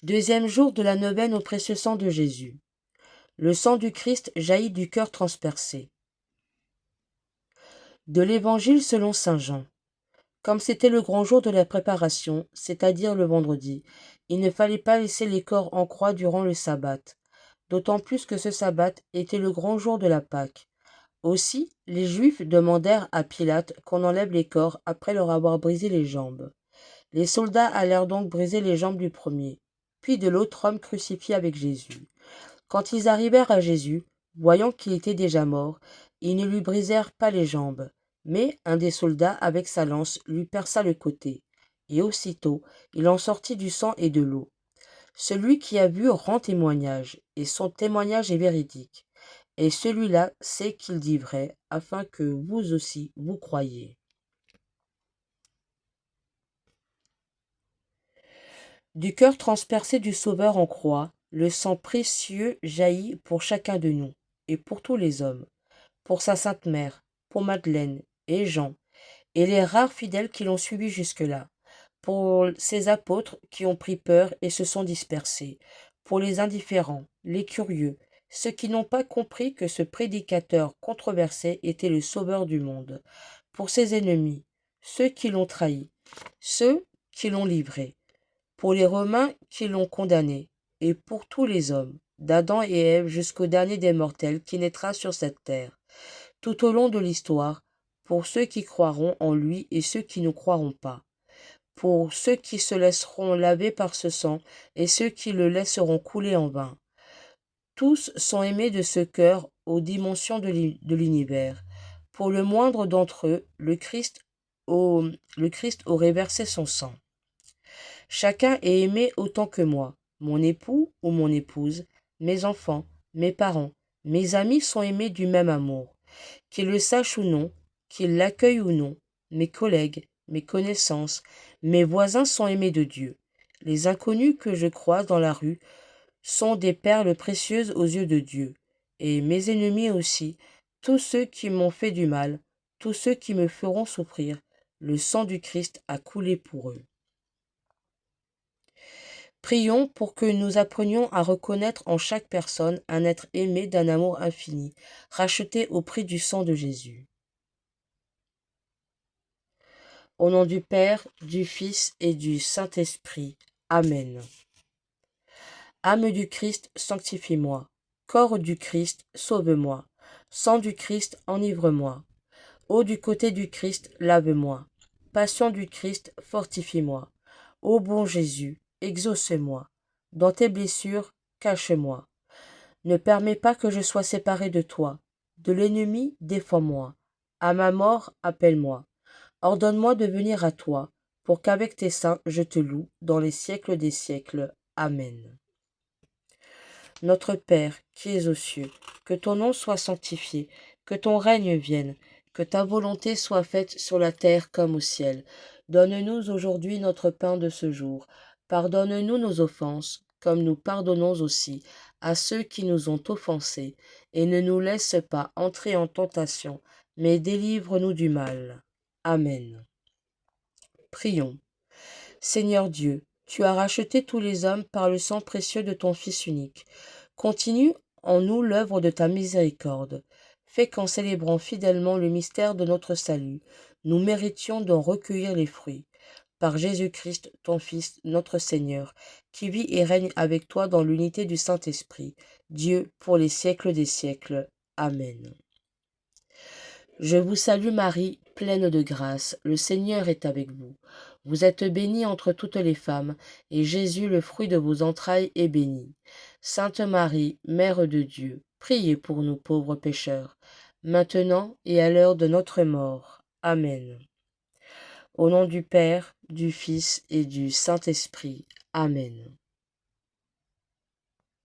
Deuxième jour de la neuvaine au précieux sang de Jésus. Le sang du Christ jaillit du cœur transpercé. De l'Évangile selon saint Jean. Comme c'était le grand jour de la préparation, c'est-à-dire le vendredi, il ne fallait pas laisser les corps en croix durant le sabbat, d'autant plus que ce sabbat était le grand jour de la Pâque. Aussi, les Juifs demandèrent à Pilate qu'on enlève les corps après leur avoir brisé les jambes. Les soldats allèrent donc briser les jambes du premier, puis de l'autre homme crucifié avec Jésus. Quand ils arrivèrent à Jésus, voyant qu'il était déjà mort, ils ne lui brisèrent pas les jambes, mais un des soldats avec sa lance lui perça le côté, et aussitôt il en sortit du sang et de l'eau. Celui qui a vu rend témoignage, et son témoignage est véridique. Et celui-là sait qu'il dit vrai, afin que vous aussi vous croyiez. Du cœur transpercé du Sauveur en croix, le sang précieux jaillit pour chacun de nous, et pour tous les hommes, pour sa Sainte Mère, pour Madeleine et Jean, et les rares fidèles qui l'ont suivi jusque-là, pour ces apôtres qui ont pris peur et se sont dispersés, pour les indifférents, les curieux, ceux qui n'ont pas compris que ce prédicateur controversé était le Sauveur du monde, pour ses ennemis, ceux qui l'ont trahi, ceux qui l'ont livré, pour les Romains qui l'ont condamné, et pour tous les hommes, d'Adam et Ève jusqu'au dernier des mortels qui naîtra sur cette terre, tout au long de l'histoire, pour ceux qui croiront en lui et ceux qui ne croiront pas, pour ceux qui se laisseront laver par ce sang et ceux qui le laisseront couler en vain. Tous sont aimés de ce cœur aux dimensions de l'univers. Pour le moindre d'entre eux, le Christ aurait versé son sang. Chacun est aimé autant que moi, mon époux ou mon épouse, mes enfants, mes parents, mes amis sont aimés du même amour. Qu'ils le sachent ou non, qu'ils l'accueillent ou non, mes collègues, mes connaissances, mes voisins sont aimés de Dieu. Les inconnus que je croise dans la rue sont des perles précieuses aux yeux de Dieu. Et mes ennemis aussi, tous ceux qui m'ont fait du mal, tous ceux qui me feront souffrir, le sang du Christ a coulé pour eux. Prions pour que nous apprenions à reconnaître en chaque personne un être aimé d'un amour infini, racheté au prix du sang de Jésus. Au nom du Père, du Fils et du Saint-Esprit. Amen. Âme du Christ, sanctifie-moi. Corps du Christ, sauve-moi. Sang du Christ, enivre-moi. Eau du côté du Christ, lave-moi. Passion du Christ, fortifie-moi. Ô bon Jésus, exauce-moi. Dans tes blessures, cache-moi. Ne permets pas que je sois séparé de toi. De l'ennemi, défends-moi. À ma mort, appelle-moi. Ordonne-moi de venir à toi, pour qu'avec tes saints je te loue dans les siècles des siècles. Amen. Notre Père, qui es aux cieux, que ton nom soit sanctifié, que ton règne vienne, que ta volonté soit faite sur la terre comme au ciel. Donne-nous aujourd'hui notre pain de ce jour. Pardonne-nous nos offenses, comme nous pardonnons aussi à ceux qui nous ont offensés, et ne nous laisse pas entrer en tentation, mais délivre-nous du mal. Amen. Prions. Seigneur Dieu, tu as racheté tous les hommes par le sang précieux de ton Fils unique. Continue en nous l'œuvre de ta miséricorde. Fais qu'en célébrant fidèlement le mystère de notre salut, nous méritions d'en recueillir les fruits. Par Jésus-Christ, ton Fils, notre Seigneur, qui vit et règne avec toi dans l'unité du Saint-Esprit, Dieu pour les siècles des siècles. Amen. Je vous salue Marie, pleine de grâce, le Seigneur est avec vous. Vous êtes bénie entre toutes les femmes, et Jésus, le fruit de vos entrailles, est béni. Sainte Marie, Mère de Dieu, priez pour nous pauvres pécheurs, maintenant et à l'heure de notre mort. Amen. Au nom du Père, du Fils et du Saint-Esprit. Amen.